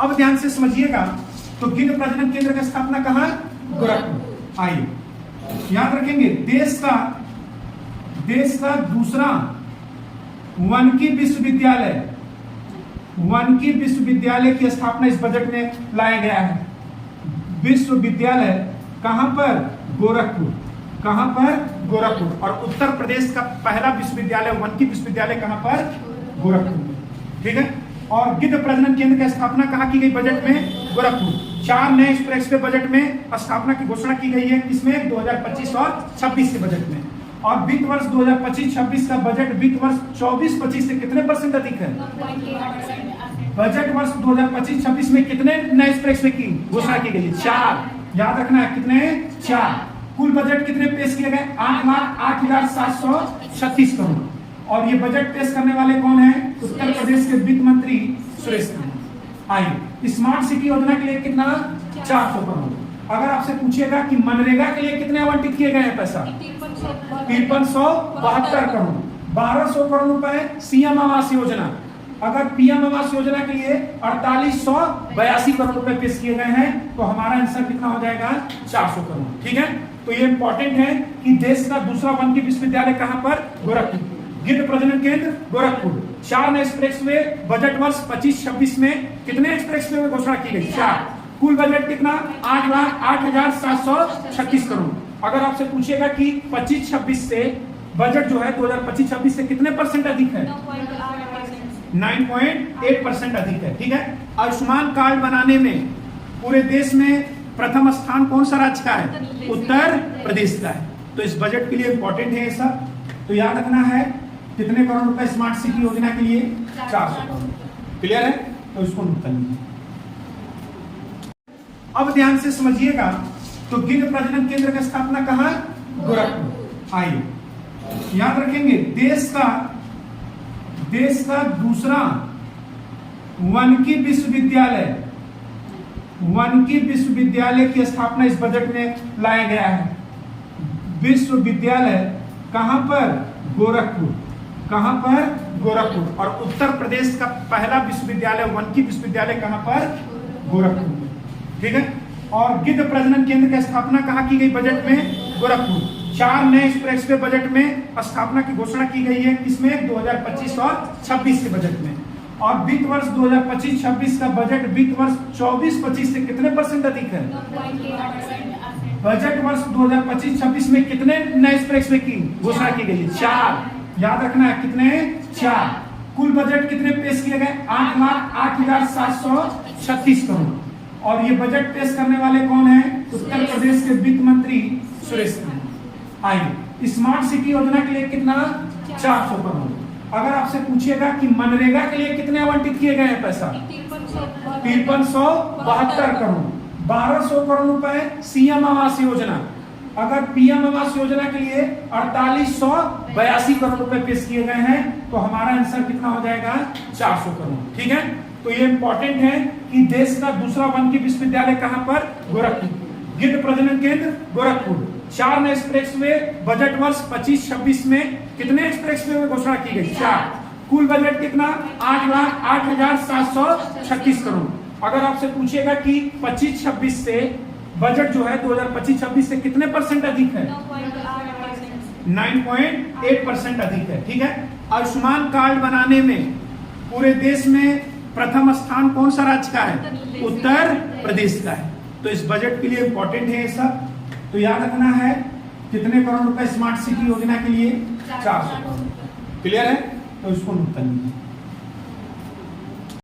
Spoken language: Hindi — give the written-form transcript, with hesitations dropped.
अब ध्यान से समझिएगा, तो गिद्ध प्रजनन केंद्र का स्थापना कहाँ? गोरखपुर। आइए याद रखेंगे, देश का दूसरा वानिकी विश्वविद्यालय की स्थापना इस बजट में लाया गया है। विश्वविद्यालय कहां पर? गोरखपुर। कहां पर? गोरखपुर। और उत्तर प्रदेश का पहला विश्वविद्यालय, वानिकी विश्वविद्यालय कहां पर? गोरखपुर। ठीक है। और गिद्ध प्रजनन केंद्र की स्थापना कहां की गई बजट में? गोरखपुर। 4 नए एक्सप्रेसवे बजट में स्थापना की घोषणा की गई है। इसमें 2025 और 26 के बजट में। और वित्त वर्ष 2025-26 का बजट वित्त वर्ष 24-25 से कितने % अधिक है? बजट वर्ष 2025-26 में कितने नए एक्सप्रेसवे की घोषणा की गई है? 4। याद रखना है, कितने? 4। कुल बजट कितने पेश किए गए? 8,08,736 करोड़। और ये बजट पेश करने वाले कौन है? उत्तर प्रदेश के वित्त मंत्री सुरेश प्रभु। आइए, स्मार्ट सिटी योजना के लिए कितना? 400 करोड़। अगर आपसे पूछेगा कि मनरेगा के लिए कितने आवंटित किए गए हैं पैसा? 5372 करोड़। 1200 करोड़ रुपए सीएम आवास योजना। अगर पीएम आवास योजना के लिए 4882 करोड़ रुपए पेश किए गए हैं, तो हमारा आंसर कितना हो जाएगा? 400 करोड़। ठीक है। तो ये इंपॉर्टेंट है कि देश का दूसरा वानिकी विश्वविद्यालय कहां पर? गोरखपुर। गिद्ध प्रजनन केंद्र गोरखपुर। 4 नए एक्सप्रेसवे बजट वर्ष 25-26 में कितने एक्सप्रेसवे में घोषणा की गई? 4। कुल बजट कितना? 8,08,736 करोड़। अगर आपसे पूछेगा कि 25-26 से बजट जो है 2025-26 से कितने % अधिक है? 9.8% अधिक है। ठीक है। आयुष्मान कार्ड बनाने में पूरे देश में प्रथम स्थान कौन सा राज्य का है? उत्तर प्रदेश का है। तो इस बजट के लिए इंपॉर्टेंट है ये सब। तो याद रखना है, कितने करोड़ रुपए स्मार्ट सिटी योजना के लिए? 400 करोड़। क्लियर है? तो इसको नोट कर लीजिए। अब ध्यान से समझिएगा, तो गिद्ध प्रजनन केंद्र की स्थापना कहां? गोरखपुर। आइए याद रखेंगे, देश का दूसरा वानिकी विश्वविद्यालय की स्थापना इस बजट में लाया गया है। विश्वविद्यालय कहां पर? गोरखपुर। कहां पर? गोरखपुर। और उत्तर प्रदेश का पहला विश्वविद्यालय, वानिकी विश्वविद्यालय कहां पर? गोरखपुर। ठीक है। और गिद्ध प्रजनन केंद्र की स्थापना कहां की गई बजट में? गोरखपुर। 4 नए एक्सप्रेसवे बजट में स्थापना की घोषणा की गई है। इसमें 2025 और 26 के बजट में। और वित्त वर्ष 2025-26 का बजट वित्त वर्ष 24-25 से कितने % अधिक है? बजट वर्ष 2025-26 में कितने नए एक्सप्रेसवे की घोषणा की गई है? 4। याद रखना है, कितने? 4। कुल बजट कितने पेश किए गए? 8,08,736 करोड़। और ये बजट पेश करने वाले कौन है? उत्तर प्रदेश के वित्त मंत्री सुरेश प्रभु। आइए, स्मार्ट सिटी योजना के लिए कितना? 400 करोड़। अगर आपसे पूछेगा कि मनरेगा के लिए कितने आवंटित किए गए हैं पैसा? 5372 करोड़। 1200 करोड़ रुपए सीएम आवास योजना। अगर पीएम आवास योजना के लिए 4882 करोड़ रुपए पेश किए गए हैं, तो हमारा आंसर कितना हो जाएगा? 400 करोड़। ठीक है। तो ये इंपॉर्टेंट है कि देश का दूसरा वानिकी विश्वविद्यालय कहां पर? गोरखपुर। गिद्ध प्रजनन केंद्र गोरखपुर। 4 नए एक्सप्रेसवे बजट वर्ष 25-26 में कितने एक्सप्रेसवे में घोषणा की गई? 4। कुल बजट कितना? 8,08,736 करोड़। अगर आपसे पूछेगा कि 25-26 से बजट जो है 2025-26 से कितने % अधिक है? 9.8% अधिक है। ठीक है। आयुष्मान कार्ड बनाने में पूरे देश में प्रथम स्थान कौन सा राज्य का है? उत्तर प्रदेश का है। तो इस बजट के लिए इंपॉर्टेंट है ये सब। तो याद रखना है, कितने करोड़ रुपए स्मार्ट सिटी योजना के लिए? 400 करोड़। क्लियर है? तो इसको नोट कर लीजिए।